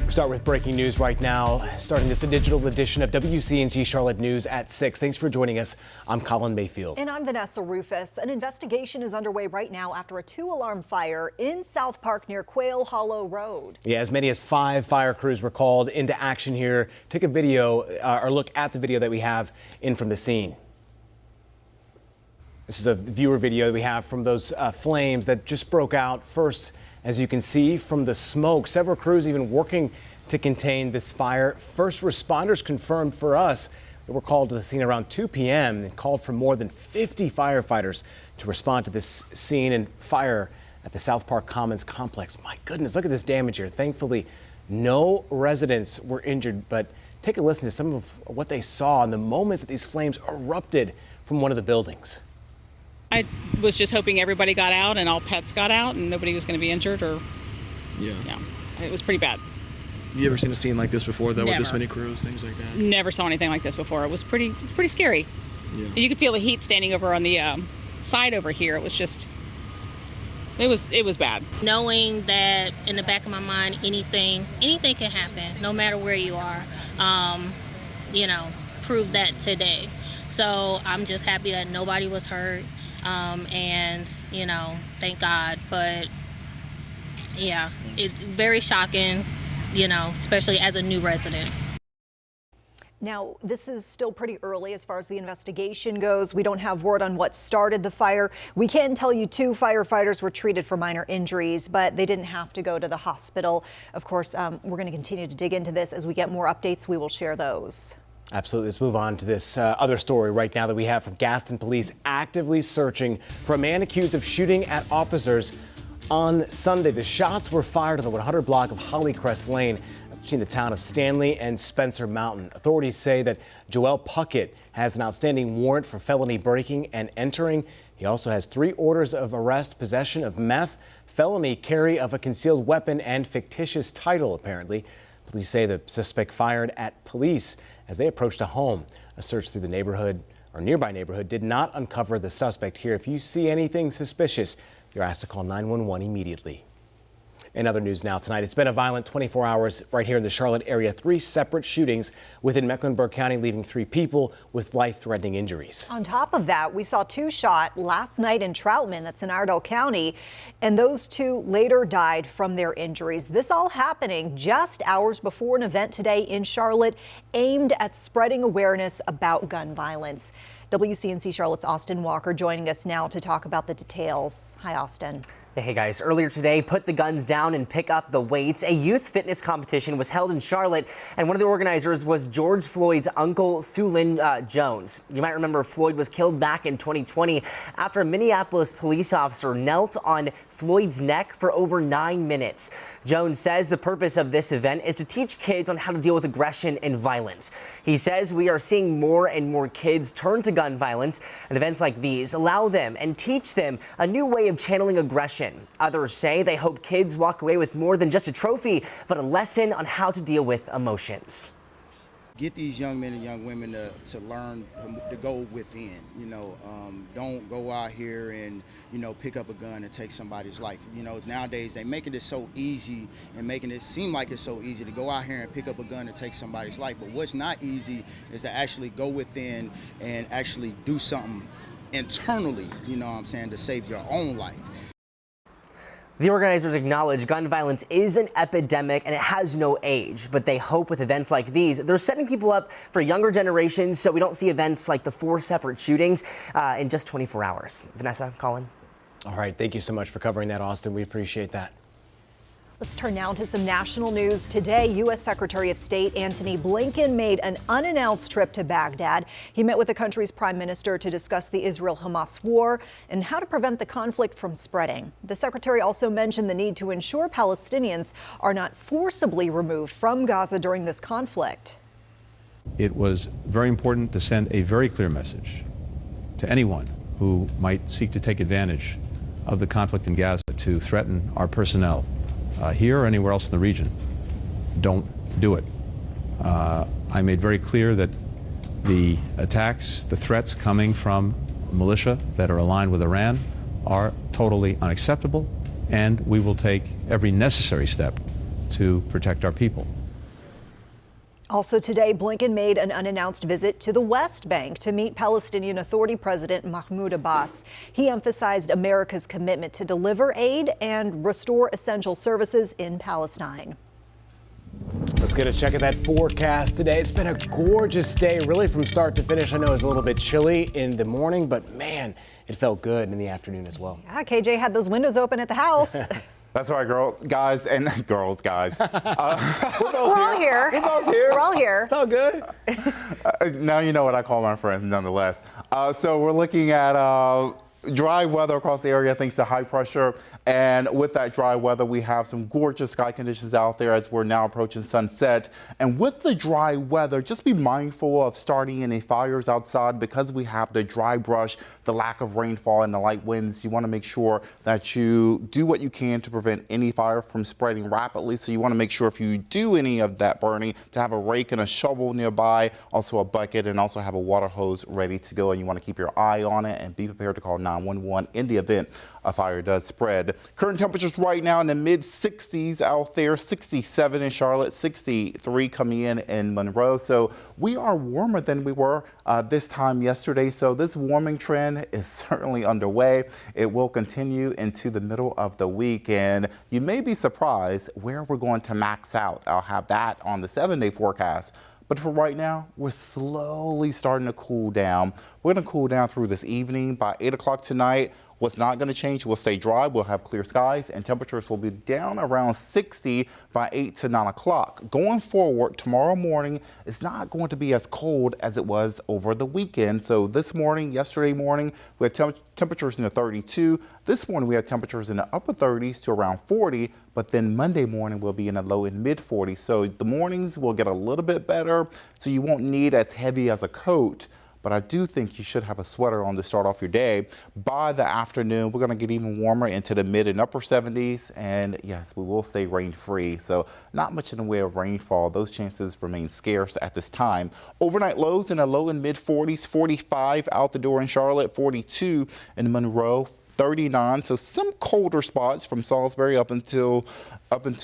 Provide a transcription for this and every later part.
Start with breaking news right now, starting this digital edition of WCNC Charlotte News at 6. Thanks for joining us. I'm Colin Mayfield. And I'm Vanessa Rufus. An investigation is underway right now after a 2-alarm fire in South Park near Quail Hollow Road. Yeah, as many as 5 fire crews were called into action here. Take a video or look at the video that we have in from the scene. This is a viewer video that we have from those flames that just broke out first. As you can see from the smoke, several crews even working to contain this fire. First responders confirmed for us that were called to the scene around 2 p.m. and called for more than 50 firefighters to respond to this scene and fire at the South Park Commons complex. My goodness, look at this damage here. Thankfully, no residents were injured, but take a listen to some of what they saw in the moments that these flames erupted from one of the buildings. I was just hoping everybody got out and all pets got out and nobody was going to be injured or, yeah, it was pretty bad. You ever seen a scene like this before, though, Never. with this many crews, things like that? Never saw anything like this before. It was pretty scary. Yeah. You could feel the heat standing over on the side over here. It was just, it was bad. Knowing that in the back of my mind, anything can happen, no matter where you are, proved that today. So I'm just happy that nobody was hurt. And thank God, but yeah, it's very shocking, especially as a new resident. Now, this is still pretty early as far as the investigation goes. We don't have word on what started the fire. We can tell you 2 firefighters were treated for minor injuries, but they didn't have to go to the hospital. Of course, we're going to continue to dig into this. As we get more updates, we will share those. Absolutely. Let's move on to this other story right now that we have from Gaston police actively searching for a man accused of shooting at officers on Sunday. The shots were fired on the 100 block of Hollycrest Lane between the town of Stanley and Spencer Mountain. Authorities say that Joel Puckett has an outstanding warrant for felony breaking and entering. He also has 3 orders of arrest, possession of meth, felony carry of a concealed weapon, and fictitious title, apparently. Police say the suspect fired at police as they approached a home. A search through the neighborhood or nearby neighborhood did not uncover the suspect here. If you see anything suspicious, you're asked to call 911 immediately. In other news now tonight, it's been a violent 24 hours right here in the Charlotte area. 3 separate shootings within Mecklenburg County, leaving 3 people with life-threatening injuries. On top of that, we saw 2 shot last night in Troutman, that's in Iredell County, and those 2 later died from their injuries. This all happening just hours before an event today in Charlotte aimed at spreading awareness about gun violence. WCNC Charlotte's Austin Walker joining us now to talk about the details. Hi, Austin. Hey guys, earlier today, Put the Guns Down and Pick Up the Weights. A youth fitness competition was held in Charlotte, and one of the organizers was George Floyd's uncle, Sulin Jones. You might remember Floyd was killed back in 2020 after a Minneapolis police officer knelt on Floyd's neck for over 9 minutes. Jones says the purpose of this event is to teach kids on how to deal with aggression and violence. He says we are seeing more and more kids turn to gun violence, and events like these allow them and teach them a new way of channeling aggression. Others say they hope kids walk away with more than just a trophy, but a lesson on how to deal with emotions. Get these young men and young women to learn to go within, don't go out here and, pick up a gun and take somebody's life. Nowadays they making it so easy and making it seem like it's so easy to go out here and pick up a gun and take somebody's life. But what's not easy is to actually go within and actually do something internally, to save your own life. The organizers acknowledge gun violence is an epidemic and it has no age, but they hope with events like these, they're setting people up for younger generations so we don't see events like the 4 separate shootings in just 24 hours. Vanessa, Colin. All right. Thank you so much for covering that, Austin. We appreciate that. Let's turn now to some national news. Today, U.S. Secretary of State Antony Blinken made an unannounced trip to Baghdad. He met with the country's prime minister to discuss the Israel-Hamas war and how to prevent the conflict from spreading. The secretary also mentioned the need to ensure Palestinians are not forcibly removed from Gaza during this conflict. It was very important to send a very clear message to anyone who might seek to take advantage of the conflict in Gaza to threaten our personnel here or anywhere else in the region. Don't do it. I made very clear that the attacks, the threats coming from militia that are aligned with Iran are totally unacceptable, and we will take every necessary step to protect our people. Also today, Blinken made an unannounced visit to the West Bank to meet Palestinian Authority President Mahmoud Abbas. He emphasized America's commitment to deliver aid and restore essential services in Palestine. Let's get a check of that forecast today. It's been a gorgeous day, really from start to finish. I know it was a little bit chilly in the morning, but man, it felt good in the afternoon as well. Yeah, KJ had those windows open at the house. That's right, guys, and girls, guys. We're all here. We're both here. We're all here. It's all good. Now you know what I call my friends, nonetheless. So we're looking at dry weather across the area thanks to high pressure. And with that dry weather, we have some gorgeous sky conditions out there as we're now approaching sunset. And with the dry weather, just be mindful of starting any fires outside because we have the dry brush, the lack of rainfall, and the light winds. You want to make sure that you do what you can to prevent any fire from spreading rapidly. So you want to make sure if you do any of that burning to have a rake and a shovel nearby, also a bucket, and also have a water hose ready to go. And you want to keep your eye on it and be prepared to call 911 in the event a fire does spread. Current temperatures right now in the mid 60s out there, 67 in Charlotte, 63 coming in Monroe. So we are warmer than we were this time yesterday. So this warming trend is certainly underway. It will continue into the middle of the week, and you may be surprised where we're going to max out. I'll have that on the 7-day forecast. But for right now, we're slowly starting to cool down. We're going to cool down through this evening. By 8 o'clock tonight, what's not going to change, we'll stay dry, we'll have clear skies, and temperatures will be down around 60 by 8 to 9 o'clock. Going forward, tomorrow morning is not going to be as cold as it was over the weekend. So this morning, yesterday morning, we had temperatures in the 32. This morning, we had temperatures in the upper 30s to around 40, but then Monday morning will be in the low and mid 40s. So the mornings will get a little bit better, so you won't need as heavy as a coat. But I do think you should have a sweater on to start off your day. By the afternoon, we're going to get even warmer into the mid and upper 70s. And yes, we will stay rain free. So not much in the way of rainfall. Those chances remain scarce at this time. Overnight lows in the low and mid 40s, 45 out the door in Charlotte, 42 in Monroe, 39. So some colder spots from Salisbury up into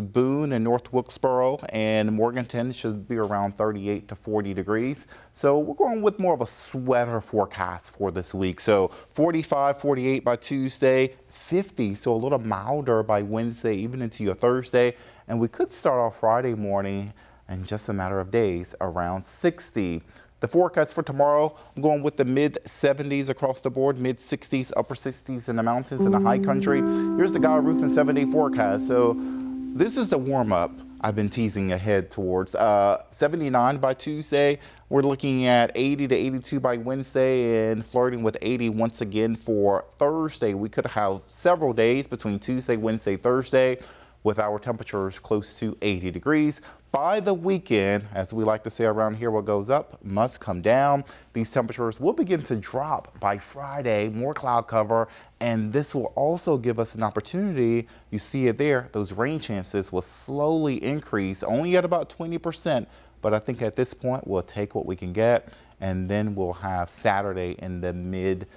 Boone and North Wilkesboro, and Morganton should be around 38 to 40 degrees. So we're going with more of a sweater forecast for this week. So 45, 48 by Tuesday, 50, so a little milder by Wednesday, even into your Thursday. And we could start off Friday morning in just a matter of days around 60. The forecast for tomorrow, I'm going with the mid 70s across the board, mid 60s, upper 60s in the mountains and the high country. Here's the Guy Roof and 7-day forecast. So this is the warm up I've been teasing ahead towards. 79 by Tuesday. We're looking at 80 to 82 by Wednesday and flirting with 80 once again for Thursday. We could have several days between Tuesday, Wednesday, Thursday with our temperatures close to 80 degrees. By the weekend, as we like to say around here, what goes up must come down. These temperatures will begin to drop by Friday, more cloud cover, and this will also give us an opportunity. You see it there, those rain chances will slowly increase, only at about 20%, but I think at this point we'll take what we can get, and then we'll have Saturday in the mid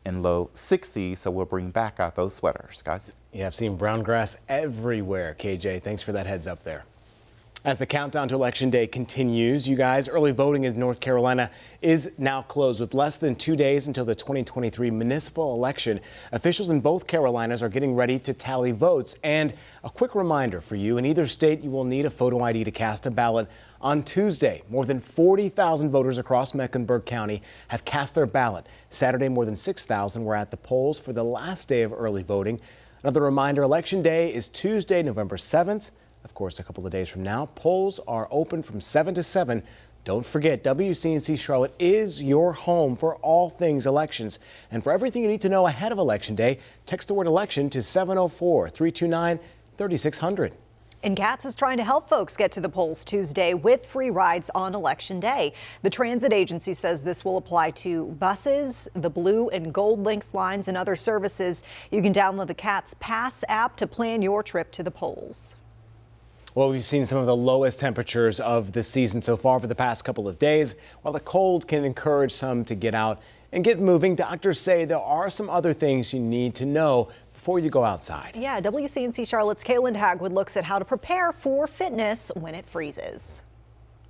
and low 60s, so we'll bring back out those sweaters, guys. Yeah, I've seen brown grass everywhere, KJ. Thanks for that heads up there. As the countdown to Election Day continues, you guys, early voting in North Carolina is now closed with less than 2 days until the 2023 municipal election. Officials in both Carolinas are getting ready to tally votes. And a quick reminder for you, in either state, you will need a photo ID to cast a ballot. On Tuesday, more than 40,000 voters across Mecklenburg County have cast their ballot. Saturday, more than 6,000 were at the polls for the last day of early voting. Another reminder, Election Day is Tuesday, November 7th. Of course, a couple of days from now, polls are open from 7 to 7. Don't forget, WCNC Charlotte is your home for all things elections. And for everything you need to know ahead of Election Day, text the word election to 704-329-3600. And GATS is trying to help folks get to the polls Tuesday with free rides on Election Day. The transit agency says this will apply to buses, the Blue and Gold Links lines, and other services. You can download the GATS Pass app to plan your trip to the polls. Well, we've seen some of the lowest temperatures of the season so far for the past couple of days. While the cold can encourage some to get out and get moving, doctors say there are some other things you need to know before you go outside. Yeah, WCNC Charlotte's Kaylin Hagwood looks at how to prepare for fitness when it freezes.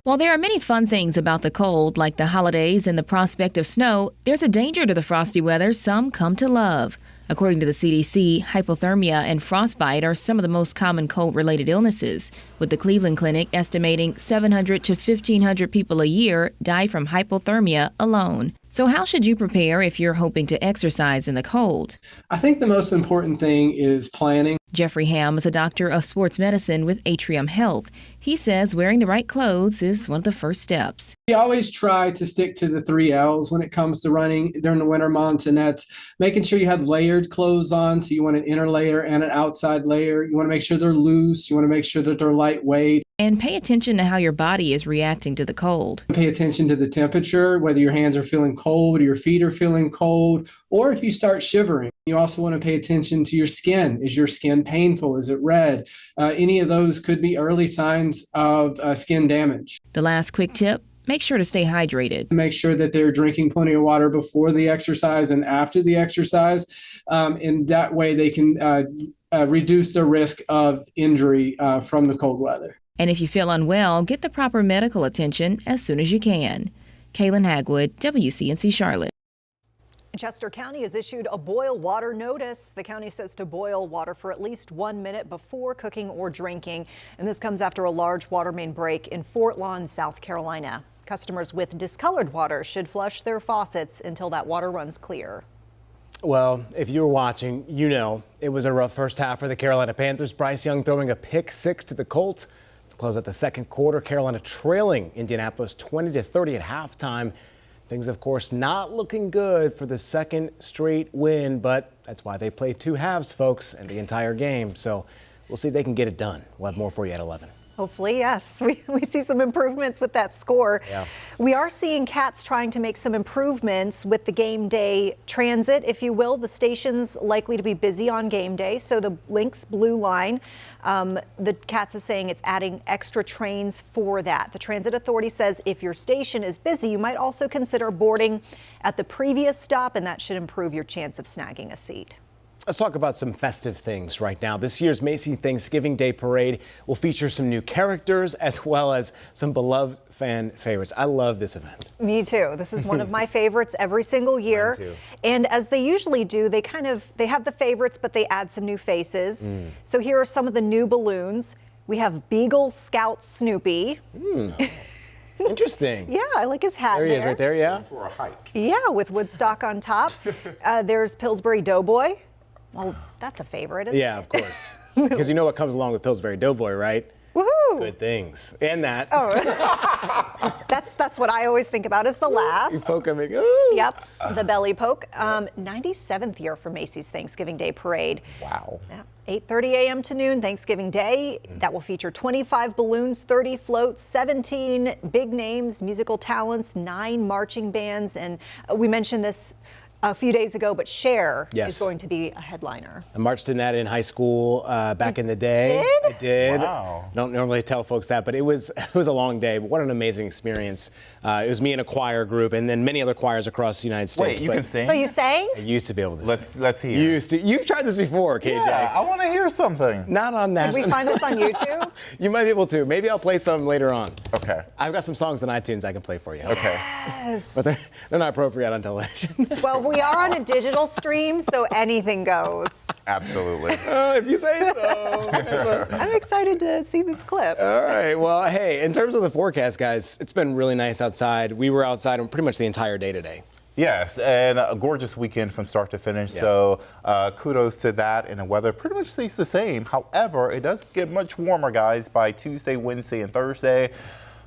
While there are many fun things about the cold, like the holidays and the prospect of snow, there's a danger to the frosty weather some come to love. According to the CDC, hypothermia and frostbite are some of the most common cold-related illnesses, with the Cleveland Clinic estimating 700 to 1,500 people a year die from hypothermia alone. So how should you prepare if you're hoping to exercise in the cold? I think the most important thing is planning. Jeffrey Ham is a doctor of sports medicine with Atrium Health. He says wearing the right clothes is one of the first steps. We always try to stick to the 3 L's when it comes to running during the winter months, and that's making sure you have layered clothes on. So you want an inner layer and an outside layer. You want to make sure they're loose. You want to make sure that they're lightweight. And pay attention to how your body is reacting to the cold. Pay attention to the temperature, whether your hands are feeling cold or your feet are feeling cold, or if you start shivering. You also want to pay attention to your skin. Is your skin painful? Is it red? Any of those could be early signs of skin damage. The last quick tip, make sure to stay hydrated. Make sure that they're drinking plenty of water before the exercise and after the exercise. And that way they can reduce the risk of injury from the cold weather. And if you feel unwell, get the proper medical attention as soon as you can. Kaylin Hagwood, WCNC Charlotte. Chester County has issued a boil water notice. The county says to boil water for at least 1 minute before cooking or drinking. And this comes after a large water main break in Fort Lawn, South Carolina. Customers with discolored water should flush their faucets until that water runs clear. Well, if you were watching, you know it was a rough first half for the Carolina Panthers. Bryce Young throwing a pick six to the Colts. Close out the second quarter, Carolina trailing Indianapolis 20-30 at halftime. Things, of course, not looking good for the second straight win, but that's why they play 2 halves, folks, and the entire game. So we'll see if they can get it done. We'll have more for you at 11. Hopefully, yes. We see some improvements with that score. Yeah. We are seeing Cats trying to make some improvements with the game day transit, if you will. The station's likely to be busy on game day, so the Lynx Blue Line, the Cats is saying it's adding extra trains for that. The Transit Authority says if your station is busy, you might also consider boarding at the previous stop, and that should improve your chance of snagging a seat. Let's talk about some festive things right now. This year's Macy's Thanksgiving Day Parade will feature some new characters as well as some beloved fan favorites. I love this event. Me too. This is one of my favorites every single year. Mine too. And as they usually do, they have the favorites, but they add some new faces. So here are some of the new balloons. We have Beagle Scout Snoopy. Interesting. Yeah, I like his hat There he is right there, yeah. For a hike. Yeah, with Woodstock on top. There's Pillsbury Doughboy. Well, that's a favorite, isn't it? Yeah, of course. Because you know what comes along with Pillsbury Doughboy, right? Woohoo! Good things. And that. Oh, that's what I always think about is the laugh. You poke him and ooh. Yep, the belly poke. 97th year for Macy's Thanksgiving Day Parade. Wow. Yeah, 8:30 a.m. to noon, Thanksgiving Day. That will feature 25 balloons, 30 floats, 17 big names, musical talents, 9 marching bands, and we mentioned this a few days ago, but Cher is going to be a headliner. I marched in that in high school back in the day. Did? I did. Wow. Don't normally tell folks that, but it was a long day. But what an amazing experience. It was me and a choir group, and then many other choirs across the United States. Wait, you can sing? So you sang? I used to be able to sing. Let's hear. You've tried this before, KJ. Yeah, I want to hear something. Not on Did national. we find this on YouTube? You might be able to. Maybe I'll play some later on. Okay. I've got some songs on iTunes I can play for you. Okay. Yes. But they're not appropriate on television. Well, we are on a digital stream, so anything goes. Absolutely. If you say so. I'm excited to see this clip. All right. Well, hey, in terms of the forecast, guys, it's been really nice outside. We were outside pretty much the entire day today. Yes, and a gorgeous weekend from start to finish. Yeah. So kudos to that. And the weather pretty much stays the same. However, it does get much warmer, guys, by Tuesday, Wednesday, and Thursday.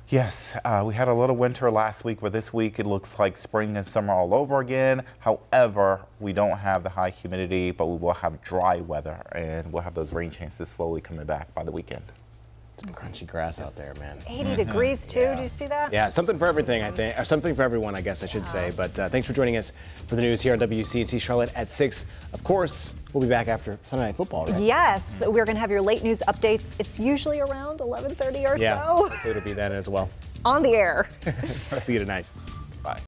Yes, we had a little winter last week, but this week it looks like spring and summer all over again. However, we don't have the high humidity, but we will have dry weather, and we'll have those rain chances slowly coming back by the weekend. Some crunchy grass out there, man. 80 degrees, too. Yeah. Do you see that? Yeah, something for everything, I think. Or something for everyone, I guess I should say. But thanks for joining us for the news here on WCNC Charlotte at 6. Of course, we'll be back after Sunday Night Football, right? Yes, we're going to have your late news updates. It's usually around 11:30 or Yeah, so. hopefully it'll be that as well. On the air. I'll see you tonight.